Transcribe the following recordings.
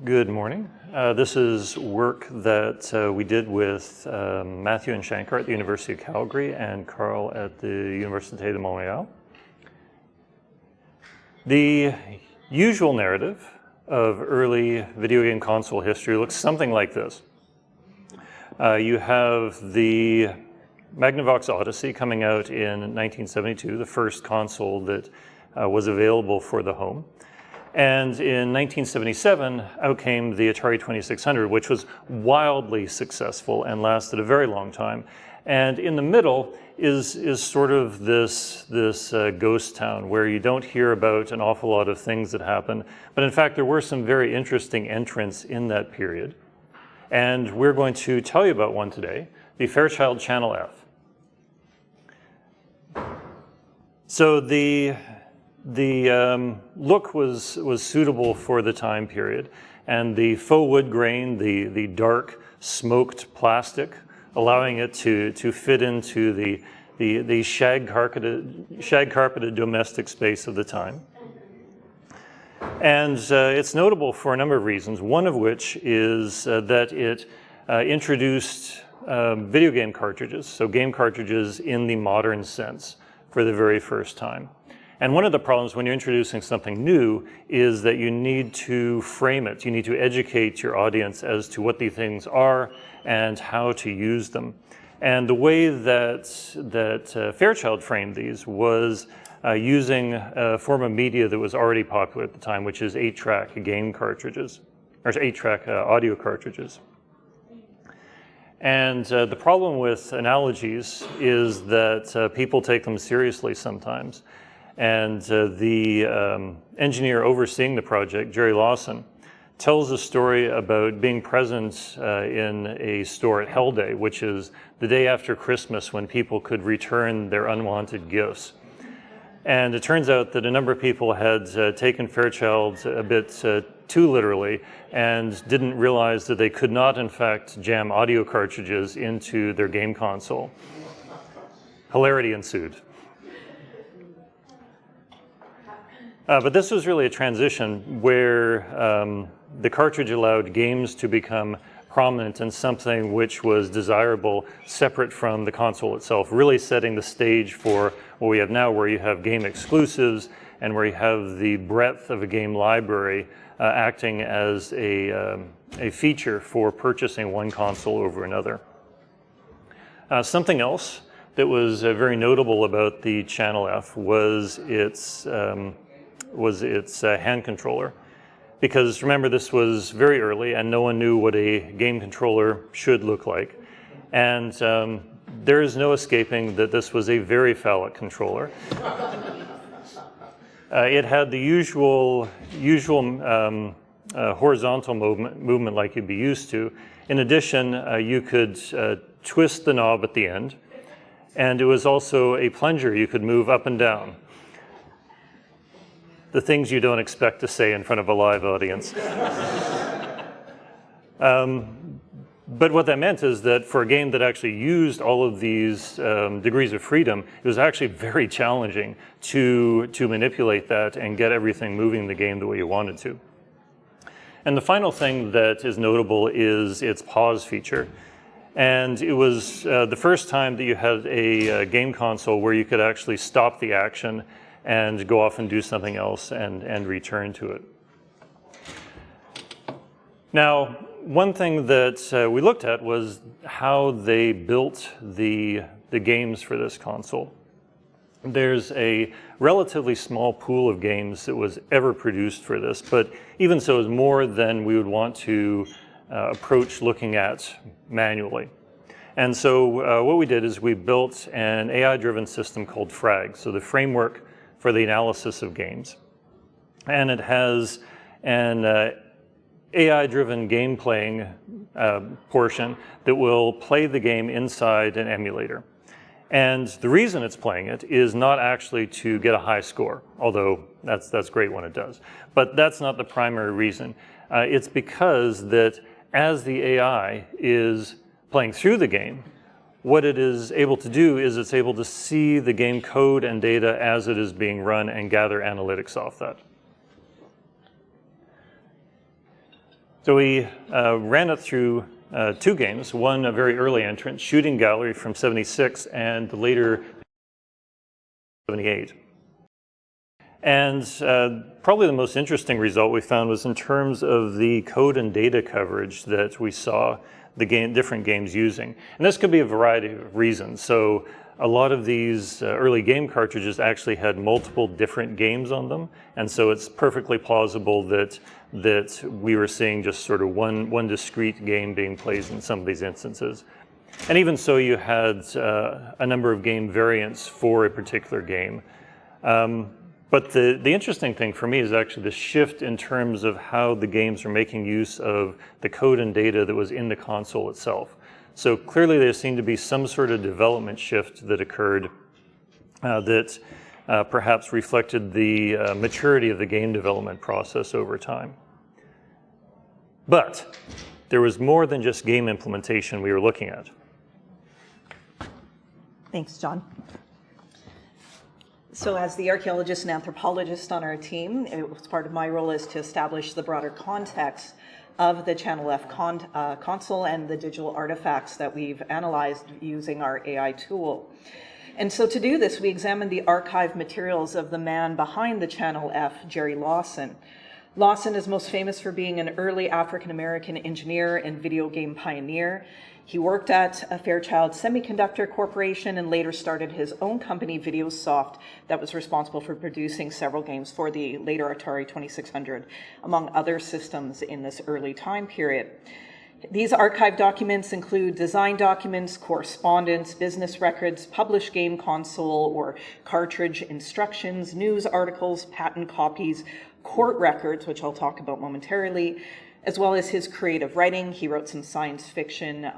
Good morning. This is work that we did with Matthew and Shankar at the University of Calgary and Carl at the Université de Montréal. The usual narrative of early video game console history looks something like this. You have the Magnavox Odyssey coming out in 1972, the first console that was available for the home. And in 1977, out came the Atari 2600, which was wildly successful and lasted a very long time. And in the middle is sort of this ghost town where you don't hear about an awful lot of things that happen. But in fact, there were some very interesting entrants in that period. And we're going to tell you about one today, the Fairchild Channel F. So the look was suitable for the time period, and the faux wood grain, the dark smoked plastic, allowing it to fit into the shag carpeted domestic space of the time. And it's notable for a number of reasons, one of which is that it introduced video game cartridges, so game cartridges in the modern sense for the very first time. And one of the problems when you're introducing something new is that you need to frame it. You need to educate your audience as to what these things are and how to use them. And the way that Fairchild framed these was using a form of media that was already popular at the time, which is 8-track game cartridges, or 8-track audio cartridges. And the problem with analogies is that people take them seriously sometimes. And the engineer overseeing the project, Jerry Lawson, tells a story about being present in a store at Hell Day, which is the day after Christmas when people could return their unwanted gifts. And it turns out that a number of people had taken Fairchild a bit too literally and didn't realize that they could not, in fact, jam audio cartridges into their game console. Hilarity ensued. But this was really a transition where the cartridge allowed games to become prominent and something which was desirable separate from the console itself, really setting the stage for what we have now, where you have game exclusives and where you have the breadth of a game library acting as a feature for purchasing one console over another. Something else that was very notable about the Channel F was its hand controller. Because remember, this was very early and no one knew what a game controller should look like. And there is no escaping that this was a very phallic controller. It had the usual horizontal movement like you'd be used to. In addition, you could twist the knob at the end. And it was also a plunger you could move up and down. The things you don't expect to say in front of a live audience. But what that meant is that for a game that actually used all of these degrees of freedom, it was actually very challenging to manipulate that and get everything moving in the game the way you wanted to. And the final thing that is notable is its pause feature. And it was the first time that you had a game console where you could actually stop the action and go off and do something else and return to it. Now, one thing that we looked at was how they built the games for this console. There's a relatively small pool of games that was ever produced for this, but even so is more than we would want to approach looking at manually. And so what we did is we built an AI-driven system called FRAG, so the framework for the analysis of games. And it has an AI-driven game playing portion that will play the game inside an emulator. And the reason it's playing it is not actually to get a high score, although that's great when it does. But that's not the primary reason. It's because that as the AI is playing through the game, what it is able to do is it's able to see the game code and data as it is being run and gather analytics off that. So we ran it through 2 games, one a very early entrant, Shooting Gallery from 76, and the later 78. And probably the most interesting result we found was in terms of the code and data coverage that we saw the different games using. And this could be a variety of reasons. So a lot of these early game cartridges actually had multiple different games on them. And so it's perfectly plausible that we were seeing just sort of one discrete game being played in some of these instances. And even so, you had a number of game variants for a particular game. But the interesting thing for me is actually the shift in terms of how the games are making use of the code and data that was in the console itself. So clearly there seemed to be some sort of development shift that occurred that perhaps reflected the maturity of the game development process over time. But there was more than just game implementation we were looking at. Thanks, John. So as the archaeologist and anthropologist on our team, it was part of my role is to establish the broader context of the Channel F console and the digital artifacts that we've analyzed using our AI tool. And so to do this, we examined the archive materials of the man behind the Channel F, Jerry Lawson. Lawson is most famous for being an early African-American engineer and video game pioneer. He worked at a Fairchild Semiconductor Corporation and later started his own company, VideoSoft, that was responsible for producing several games for the later Atari 2600, among other systems in this early time period. These archive documents include design documents, correspondence, business records, published game console or cartridge instructions, news articles, patent copies, court records, which I'll talk about momentarily, as well as his creative writing. He wrote some science fiction,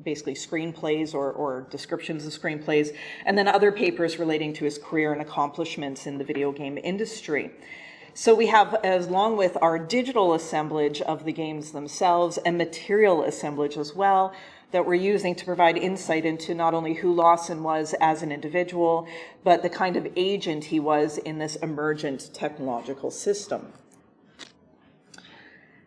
basically screenplays or descriptions of screenplays, and then other papers relating to his career and accomplishments in the video game industry. So we have, along with our digital assemblage of the games themselves, and material assemblage as well, that we're using to provide insight into not only who Lawson was as an individual, but the kind of agent he was in this emergent technological system.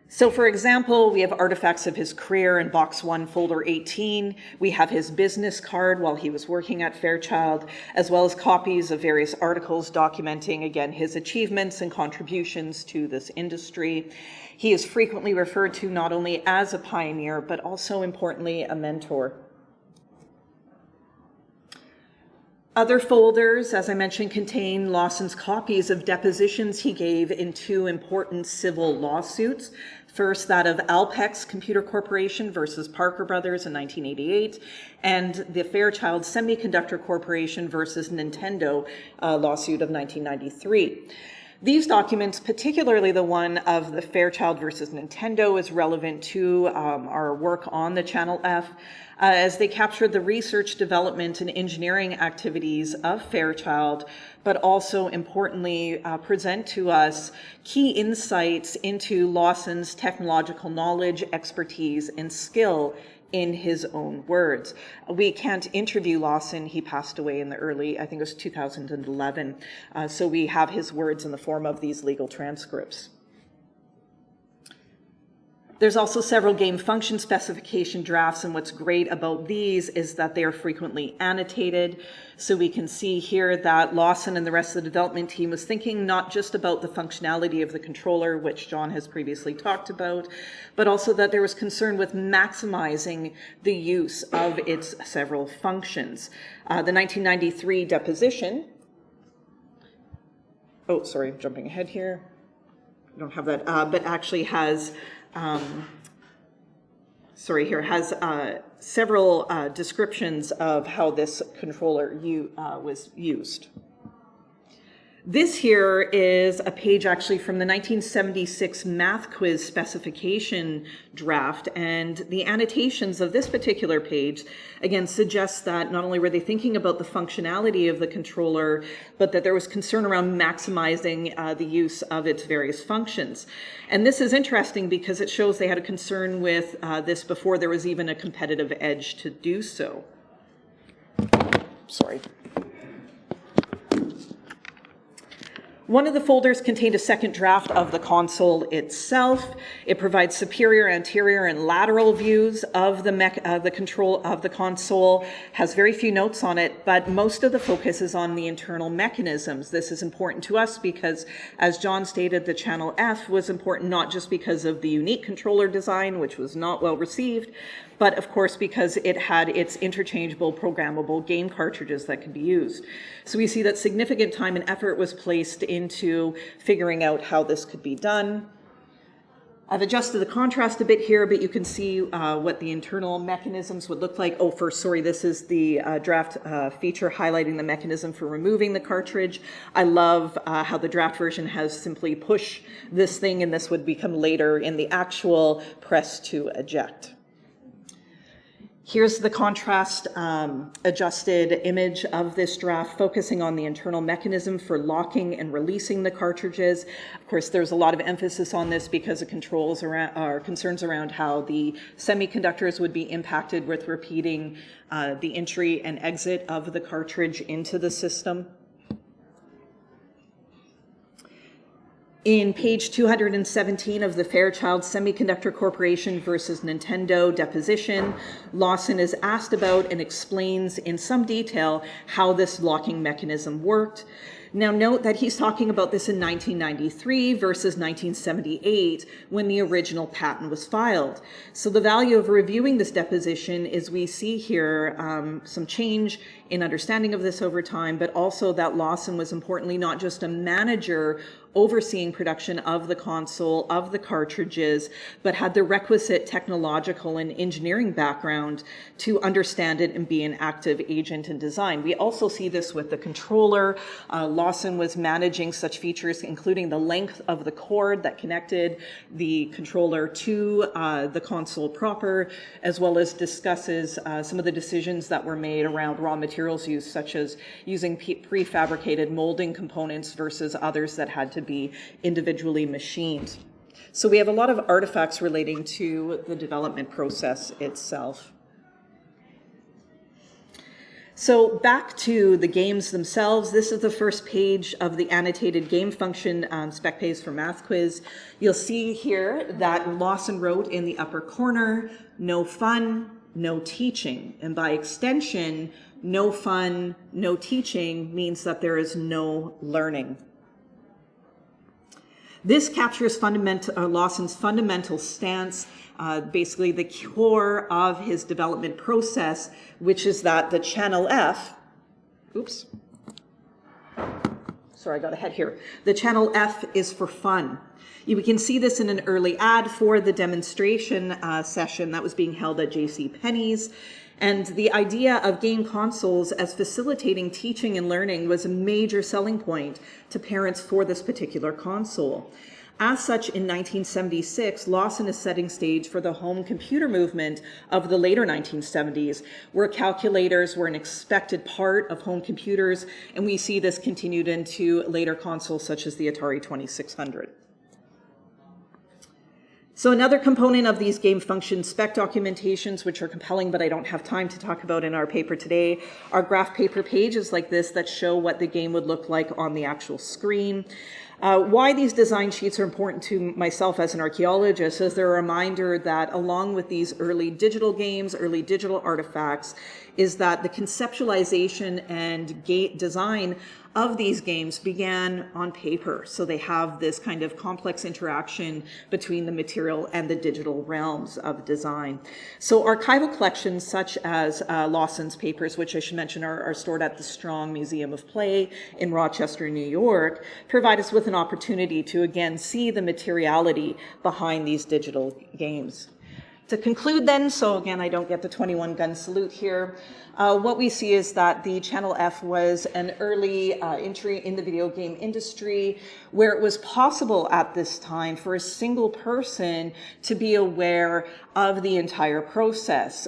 So for example, we have artifacts of his career in Box 1, Folder 18. We have his business card while he was working at Fairchild, as well as copies of various articles documenting, again, his achievements and contributions to this industry. He is frequently referred to not only as a pioneer, but also importantly, a mentor. Other folders, as I mentioned, contain Lawson's copies of depositions he gave in 2 important civil lawsuits. First, that of Alpex Computer Corporation versus Parker Brothers in 1988, and the Fairchild Semiconductor Corporation versus Nintendo lawsuit of 1993. These documents, particularly the one of the Fairchild versus Nintendo, is relevant to our work on the Channel F, as they captured the research, development, and engineering activities of Fairchild, but also importantly present to us key insights into Lawson's technological knowledge, expertise, and skill in his own words. We can't interview Lawson. He passed away in the early, I think it was 2011. So we have his words in the form of these legal transcripts. There's also several game function specification drafts, and what's great about these is that they are frequently annotated. So we can see here that Lawson and the rest of the development team was thinking not just about the functionality of the controller, which John has previously talked about, but also that there was concern with maximizing the use of its several functions. The 1993 deposition, oh, sorry, I'm jumping ahead here. I don't have that, but actually has several descriptions of how this controller was used. This here is a page actually from the 1976 math quiz specification draft, and the annotations of this particular page, again, suggest that not only were they thinking about the functionality of the controller, but that there was concern around maximizing the use of its various functions. And this is interesting because it shows they had a concern with this before there was even a competitive edge to do so. Sorry. One of the folders contained a second draft of the console itself. It provides superior, anterior, and lateral views of the control of the console, has very few notes on it, but most of the focus is on the internal mechanisms. This is important to us because, as John stated, the Channel F was important not just because of the unique controller design, which was not well received, but of course because it had its interchangeable programmable game cartridges that could be used. So we see that significant time and effort was placed into figuring out how this could be done. I've adjusted the contrast a bit here, but you can see what the internal mechanisms would look like. Oh, first, sorry, this is the draft feature highlighting the mechanism for removing the cartridge. I love how the draft version has simply push this thing, and this would become later in the actual press to eject. Here's the contrast adjusted image of this draft, focusing on the internal mechanism for locking and releasing the cartridges. Of course, there's a lot of emphasis on this because of concerns around how the semiconductors would be impacted with repeating the entry and exit of the cartridge into the system. In page 217 of the Fairchild Semiconductor Corporation versus Nintendo deposition, Lawson is asked about and explains in some detail how this locking mechanism worked. Now note that he's talking about this in 1993 versus 1978 when the original patent was filed. So the value of reviewing this deposition is we see here some change in understanding of this over time, but also that Lawson was importantly not just a manager overseeing production of the console, of the cartridges, but had the requisite technological and engineering background to understand it and be an active agent in design. We also see this with the controller. Lawson was managing such features, including the length of the cord that connected the controller to the console proper, as well as discusses some of the decisions that were made around raw materials use, such as using prefabricated molding components versus others that had to be individually machined. So we have a lot of artifacts relating to the development process itself. So back to the games themselves. This is the first page of the annotated game function spec page for Math Quiz. You'll see here that Lawson wrote in the upper corner, no fun, no teaching. And by extension, no fun, no teaching means that there is no learning. This captures Lawson's fundamental stance, basically the core of his development process, which is that the Channel F, sorry, I got ahead here. The Channel F is for fun. We can see this in an early ad for the demonstration session that was being held at JCPenney's. And the idea of game consoles as facilitating teaching and learning was a major selling point to parents for this particular console. As such, in 1976, Lawson is setting stage for the home computer movement of the later 1970s, where calculators were an expected part of home computers, and we see this continued into later consoles such as the Atari 2600. So another component of these game function spec documentations, which are compelling but I don't have time to talk about in our paper today, are graph paper pages like this that show what the game would look like on the actual screen. Why these design sheets are important to myself as an archaeologist is they're a reminder that along with these early digital games, early digital artifacts, is that the conceptualization and design of these games began on paper. So they have this kind of complex interaction between the material and the digital realms of design. So archival collections such as Lawson's papers, which I should mention are stored at the Strong Museum of Play in Rochester, New York, provide us with an opportunity to again see the materiality behind these digital games. To conclude then, so again, I don't get the 21 gun salute here, what we see is that the Channel F was an early entry in the video game industry where it was possible at this time for a single person to be aware of the entire process.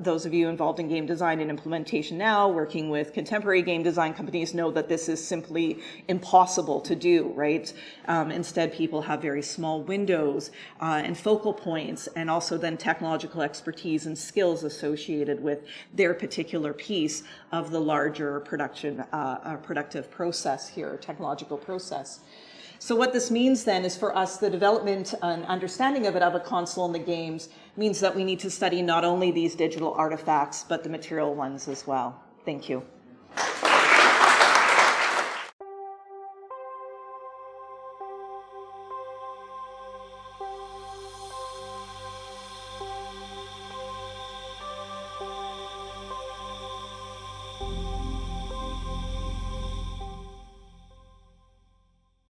Those of you involved in game design and implementation now, working with contemporary game design companies, know that this is simply impossible to do, right? Instead, people have very small windows and focal points, and also then and technological expertise and skills associated with their particular piece of the larger productive process here, technological process. So what this means then is for us, the development and understanding of a console and the games means that we need to study not only these digital artifacts, but the material ones as well. Thank you.